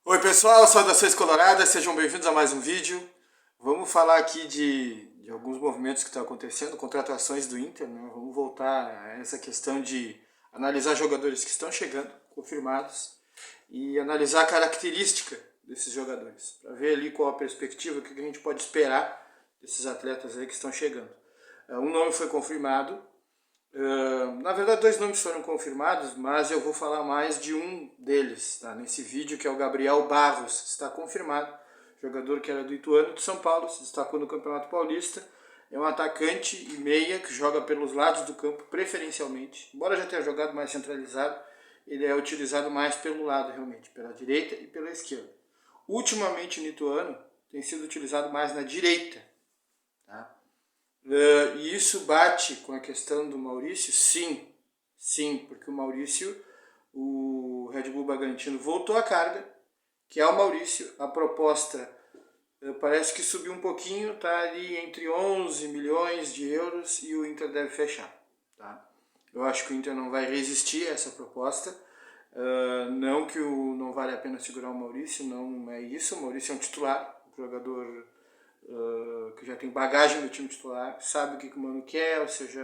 Oi pessoal, saudações coloradas, sejam bem-vindos a mais um vídeo. Vamos falar aqui de alguns movimentos que estão acontecendo, contratações do Inter, né? Vamos voltar a essa questão de analisar jogadores que estão chegando, confirmados, e analisar a característica desses jogadores, para ver ali qual a perspectiva, o que a gente pode esperar desses atletas aí que estão chegando. Um nome foi confirmado. Na verdade, dois nomes foram confirmados, mas eu vou falar mais de um deles, tá? Nesse vídeo, que é o Gabriel Barros, está confirmado. Jogador que era do Ituano de São Paulo, se destacou no Campeonato Paulista. É um atacante e meia que joga pelos lados do campo, preferencialmente. Embora já tenha jogado mais centralizado, ele é utilizado mais pelo lado, realmente, pela direita e pela esquerda. Ultimamente, no Ituano, tem sido utilizado mais na direita, tá? E isso bate com a questão do Maurício? Sim, sim, porque o Maurício, o Red Bull Bragantino voltou à carga, que é o Maurício. A proposta parece que subiu um pouquinho, está ali entre 11 milhões de euros e o Inter deve fechar. Tá? Eu acho que o Inter não vai resistir a essa proposta. Não que não vale a pena segurar o Maurício, não é isso. O Maurício é um titular, um jogador que já tem bagagem no time titular, sabe o que o Mano quer, ou seja,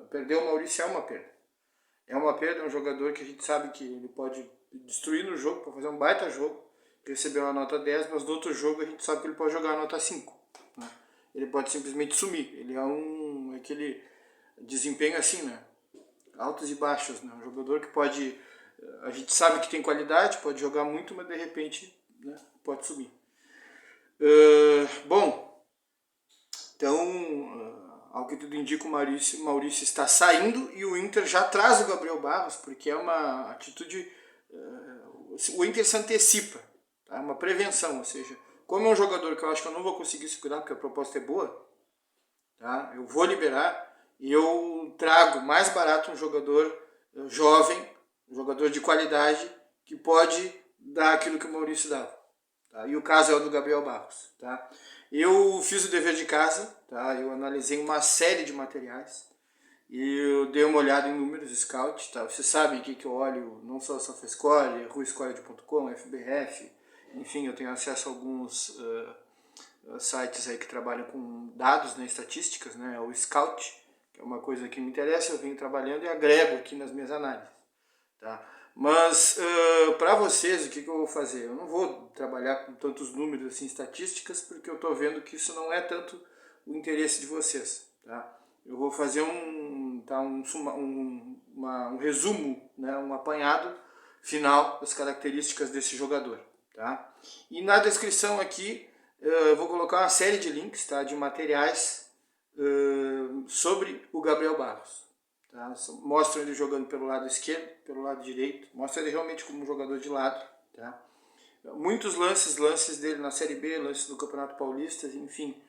perder o Maurício é uma perda. É uma perda, é um jogador que a gente sabe que ele pode destruir no jogo, pode fazer um baita jogo, receber uma nota 10, mas no outro jogo a gente sabe que ele pode jogar a nota 5. Né? Ele pode simplesmente sumir. Ele é aquele desempenho assim, né? Altos e baixos, né? Um jogador que pode, a gente sabe que tem qualidade, pode jogar muito, mas de repente, né, pode sumir. Bom, então, ao que tudo indica, o Maurício está saindo e o Inter já traz o Gabriel Barros, porque é uma atitude. O Inter se antecipa, tá? É uma prevenção, ou seja, como é um jogador que eu acho que eu não vou conseguir segurar, porque a proposta é boa, tá? Eu vou liberar e eu trago mais barato um jogador jovem, um jogador de qualidade, que pode dar aquilo que o Maurício dava. Tá? E o caso é o do Gabriel Barros. Tá? Eu fiz o dever de casa, tá? Eu analisei uma série de materiais e eu dei uma olhada em números scout. Tá? Vocês sabem que eu olho não só a SofaScore, RuScore.com, FBref, enfim, eu tenho acesso a alguns sites aí que trabalham com dados, né, estatísticas, né, o Scout, que é uma coisa que me interessa, eu venho trabalhando e agrego aqui nas minhas análises. Tá? Mas para vocês, o que eu vou fazer? Eu não vou trabalhar com tantos números assim, estatísticas, porque eu estou vendo que isso não é tanto o interesse de vocês. Tá? Eu vou fazer um resumo, né, um apanhado final das características desse jogador. Tá? E na descrição aqui eu vou colocar uma série de links, tá, de materiais sobre o Gabriel Barros. Tá? Mostra ele jogando pelo lado esquerdo, pelo lado direito, mostra ele realmente como um jogador de lado. Tá? Muitos lances dele na Série B, lances do Campeonato Paulista, enfim.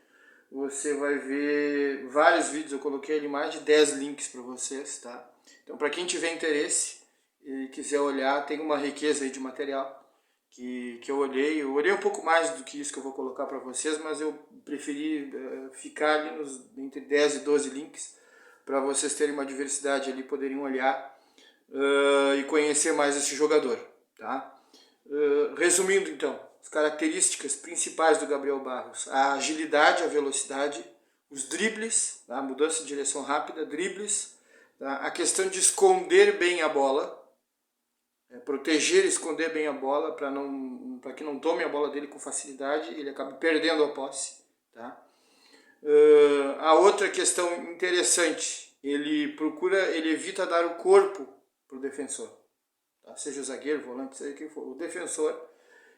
Você vai ver vários vídeos, eu coloquei ali mais de 10 links para vocês. Tá? Então, para quem tiver interesse e quiser olhar, tem uma riqueza aí de material que eu olhei. Eu olhei um pouco mais do que isso que eu vou colocar para vocês, mas eu preferi ficar ali entre 10 e 12 links para vocês terem uma diversidade ali, poderem olhar e conhecer mais esse jogador. Tá? Resumindo então, as características principais do Gabriel Barros: a agilidade, a velocidade, os dribles, tá? Mudança de direção rápida, dribles, tá? A questão de esconder bem a bola, proteger e esconder bem a bola para que não tome a bola dele com facilidade, ele acabe perdendo a posse. Tá? A outra questão interessante, ele evita dar o corpo para o defensor, tá? Seja o zagueiro, volante, seja quem for. O defensor,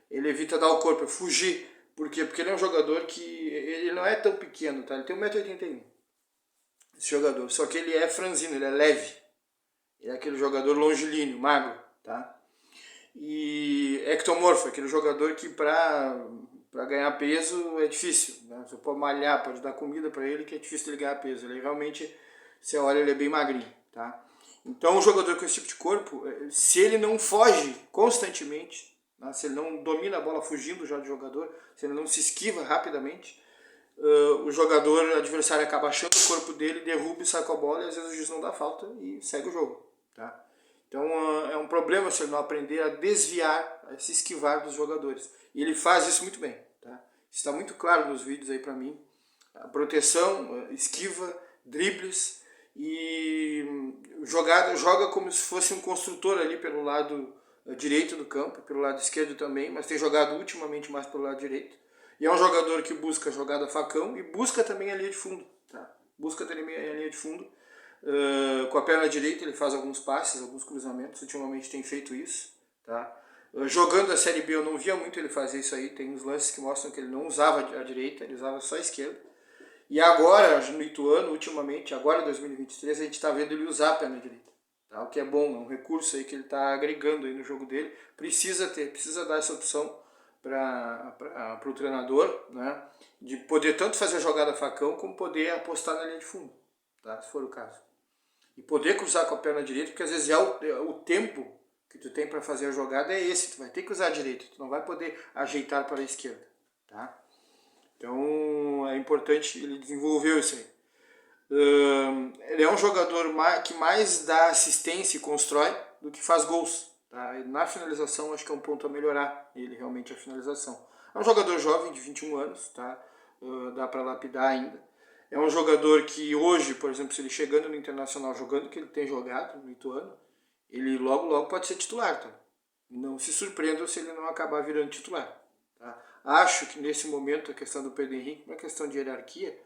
ele evita dar o corpo, fugir. Por quê? Porque ele é um jogador que ele não é tão pequeno, tá? Ele tem 1,81m, esse jogador, só que ele é franzino, ele é leve. Ele é aquele jogador longilíneo, magro, tá? E ectomorfo, aquele jogador que para ganhar peso é difícil, né? Você pode malhar, pode dar comida para ele, que é difícil ele ganhar peso. Ele realmente, você olha, ele é bem magrinho, tá? Então, um jogador com esse tipo de corpo, se ele não foge constantemente, né? Se ele não domina a bola fugindo já do jogador, se ele não se esquiva rapidamente, o jogador adversário acaba achando o corpo dele, derruba e sai com a bola, e às vezes o juiz não dá falta e segue o jogo, tá? Então é um problema se ele não aprender a desviar, a se esquivar dos jogadores. E ele faz isso muito bem. Tá? Está muito claro nos vídeos aí para mim. A proteção, esquiva, dribles e joga como se fosse um construtor ali pelo lado direito do campo, pelo lado esquerdo também, mas tem jogado ultimamente mais pelo lado direito. E é um jogador que busca a jogada facão e busca também a linha de fundo. Tá? Busca também a linha de fundo. Com a perna direita ele faz alguns passes, alguns cruzamentos, ultimamente tem feito isso. Tá? Jogando a Série B eu não via muito ele fazer isso aí, tem uns lances que mostram que ele não usava a direita, ele usava só a esquerda. E agora, no Ituano, ultimamente, agora em 2023, a gente está vendo ele usar a perna direita. Tá? O que é bom, é um recurso aí que ele está agregando aí no jogo dele. Precisa dar essa opção para o treinador, né? De poder tanto fazer a jogada facão, como poder apostar na linha de fundo, tá? Se for o caso. E poder cruzar com a perna direita, porque às vezes o tempo que tu tem para fazer a jogada é esse. Tu vai ter que usar a direita, tu não vai poder ajeitar para a esquerda. Tá? Então é importante, ele desenvolveu isso aí. Ele é um jogador que mais dá assistência e constrói do que faz gols. Tá? Na finalização acho que é um ponto a melhorar ele realmente a finalização. É um jogador jovem de 21 anos, tá? Dá para lapidar ainda. É um jogador que hoje, por exemplo, se ele chegando no Internacional jogando o que ele tem jogado no Ituano, ele logo pode ser titular. Tá? Não se surpreendam se ele não acabar virando titular. Tá? Acho que nesse momento a questão do Pedro Henrique, uma questão de hierarquia,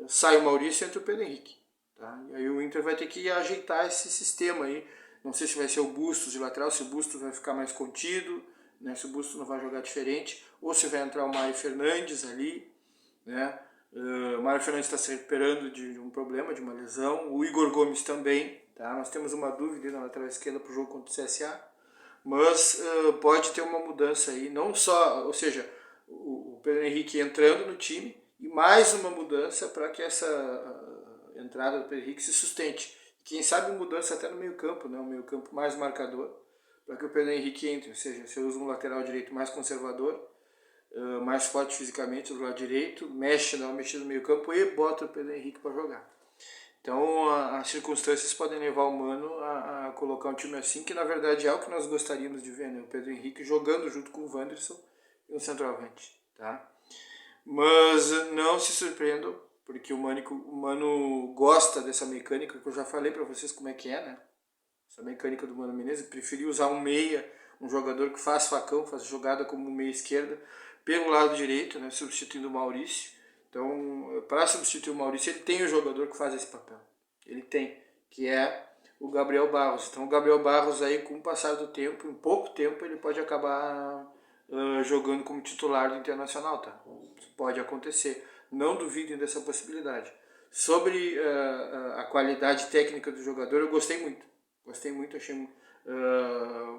sai o Maurício e entra o Pedro Henrique. Tá? E aí o Inter vai ter que ajeitar esse sistema aí. Não sei se vai ser o Bustos de lateral, se o Bustos vai ficar mais contido, né? Se o Bustos não vai jogar diferente, ou se vai entrar o Mário Fernandes ali. Né? O Mário Fernandes está se recuperando de um problema, de uma lesão. O Igor Gomes também. Tá? Nós temos uma dúvida na lateral esquerda para o jogo contra o CSA. Mas pode ter uma mudança aí, não só, ou seja, o Pedro Henrique entrando no time e mais uma mudança para que essa entrada do Pedro Henrique se sustente. Quem sabe mudança até no meio campo, né? Um meio campo mais marcador, para que o Pedro Henrique entre, ou seja, você usa um lateral direito mais conservador, mais forte fisicamente do lado direito, dá uma mexida no meio campo e bota o Pedro Henrique para jogar. Então as circunstâncias podem levar o Mano a colocar um time assim, que na verdade é o que nós gostaríamos de ver, né? O Pedro Henrique jogando junto com o Wanderson e um centroavante, tá? Mas não se surpreendam, porque o Mano gosta dessa mecânica, que eu já falei para vocês como é que é, né? Essa mecânica do Mano Menezes, preferiu usar um meia, um jogador que faz facão, faz jogada como meia esquerda, pelo lado direito, né? Substituindo o Maurício. Então, para substituir o Maurício, ele tem um jogador que faz esse papel. Ele tem, que é o Gabriel Barros. Então, o Gabriel Barros, aí, com o passar do tempo, em pouco tempo, ele pode acabar jogando como titular do Internacional. Tá? Isso pode acontecer. Não duvidem dessa possibilidade. Sobre a qualidade técnica do jogador, eu gostei muito. Gostei muito, achei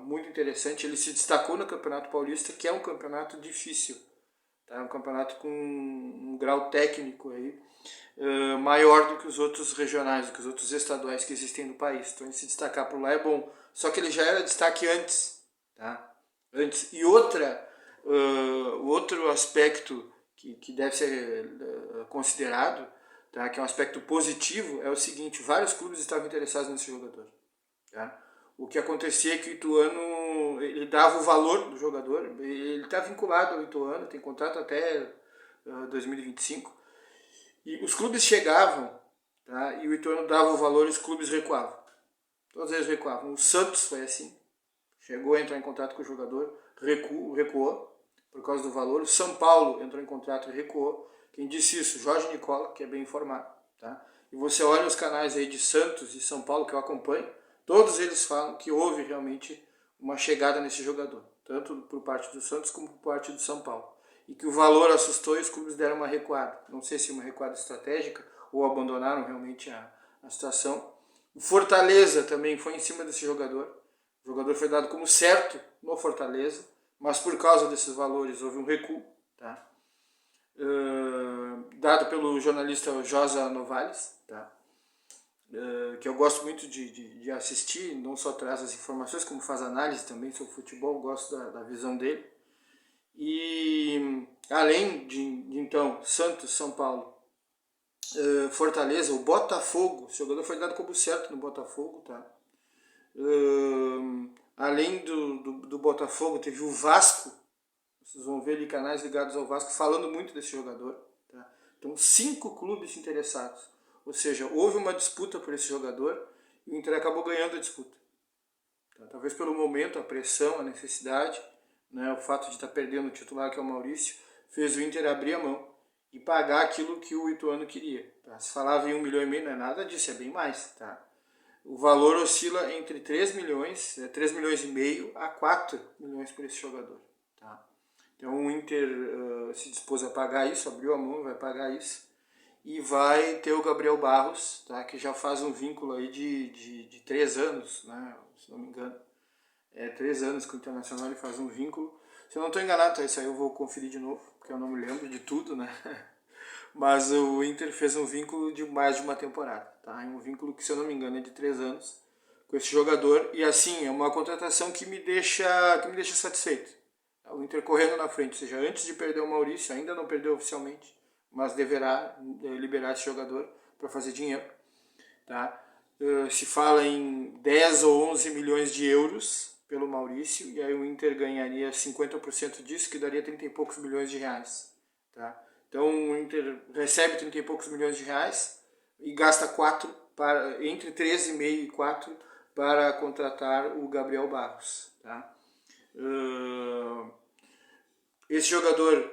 muito interessante. Ele se destacou no Campeonato Paulista, que é um campeonato difícil. É um campeonato com um grau técnico aí, maior do que os outros regionais, do que os outros estaduais que existem no país. Então ele se destacar por lá é bom. Só que ele já era destaque antes. Tá? E o outro aspecto que deve ser considerado, tá? Que é um aspecto positivo, é o seguinte: vários clubes estavam interessados nesse jogador. Tá? O que acontecia é que o Ituano, ele dava o valor do jogador, ele está vinculado ao Ituano, tem contrato até 2025, e os clubes chegavam, tá? E o Ituano dava o valor e os clubes recuavam. Todos eles recuavam. O Santos foi assim, chegou a entrar em contato com o jogador, recuou por causa do valor. O São Paulo entrou em contrato e recuou. Quem disse isso? Jorge Nicola, que é bem informado. Tá? E você olha os canais aí de Santos e São Paulo que eu acompanho, todos eles falam que houve realmente uma chegada nesse jogador, tanto por parte do Santos como por parte do São Paulo. E que o valor assustou e os clubes deram uma recuada. Não sei se uma recuada estratégica ou abandonaram realmente a situação. O Fortaleza também foi em cima desse jogador. O jogador foi dado como certo no Fortaleza, mas por causa desses valores houve um recuo. Tá? Dado pelo jornalista Josa Novales, tá? Que eu gosto muito de assistir, não só traz as informações, como faz análise também sobre futebol, gosto da visão dele. E além de então, Santos, São Paulo, Fortaleza, o Botafogo, o jogador foi dado como certo no Botafogo, tá? Além do Botafogo, teve o Vasco, vocês vão ver ali canais ligados ao Vasco falando muito desse jogador. Tá? Então 5 clubes interessados, ou seja, houve uma disputa por esse jogador e o Inter acabou ganhando a disputa. Tá? Talvez pelo momento, a pressão, a necessidade, né, o fato de estar perdendo o titular, que é o Maurício, fez o Inter abrir a mão e pagar aquilo que o Ituano queria. Tá? Se falava em 1,5 milhão, não é nada disso, é bem mais. Tá? O valor oscila entre 3 milhões, 3 milhões e meio a 4 milhões por esse jogador. Tá? Então o Inter se dispôs a pagar isso, abriu a mão, vai pagar isso. E vai ter o Gabriel Barros, tá, que já faz um vínculo aí de 3 anos, né, se não me engano. 3 anos com o Internacional ele faz um vínculo. Se eu não estou enganado, tá, isso aí eu vou conferir de novo, porque eu não me lembro de tudo, né? Mas o Inter fez um vínculo de mais de uma temporada, tá? Um vínculo que, se eu não me engano, é de 3 anos com esse jogador. E assim, é uma contratação que me deixa satisfeito. O Inter correndo na frente, ou seja, antes de perder o Maurício, ainda não perdeu oficialmente, mas deverá liberar esse jogador para fazer dinheiro. Tá? Se fala em 10 ou 11 milhões de euros pelo Maurício, e aí o Inter ganharia 50% disso, que daria 30 e poucos milhões de reais. Tá? Então o Inter recebe 30 e poucos milhões de reais e gasta 4 entre 13,5 e 4 para contratar o Gabriel Barros. Tá? Esse jogador,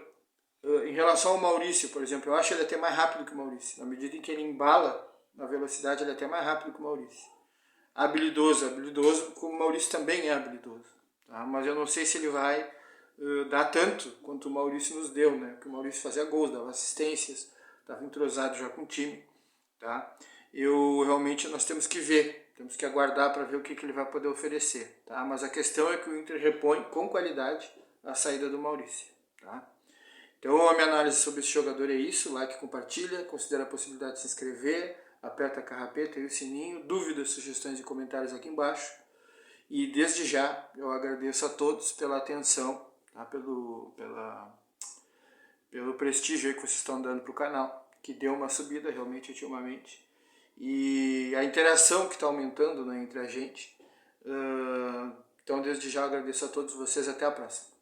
em relação ao Maurício, por exemplo, eu acho ele até mais rápido que o Maurício. Na medida em que ele embala na velocidade, ele é até mais rápido que o Maurício. Habilidoso, como o Maurício também é habilidoso. Tá? Mas eu não sei se ele vai dar tanto quanto o Maurício nos deu, né? Porque o Maurício fazia gols, dava assistências, estava entrosado já com o time. Tá? Nós temos que ver, temos que aguardar para ver o que ele vai poder oferecer. Tá? Mas a questão é que o Inter repõe com qualidade a saída do Maurício. Tá? Então a minha análise sobre esse jogador é isso. Like, compartilha, considera a possibilidade de se inscrever, aperta a carrapeta e o sininho, dúvidas, sugestões e comentários aqui embaixo. E desde já eu agradeço a todos pela atenção, tá? pelo prestígio aí que vocês estão dando para o canal, que deu uma subida realmente ultimamente. E a interação que está aumentando, né, entre a gente. Então desde já eu agradeço a todos vocês, até a próxima.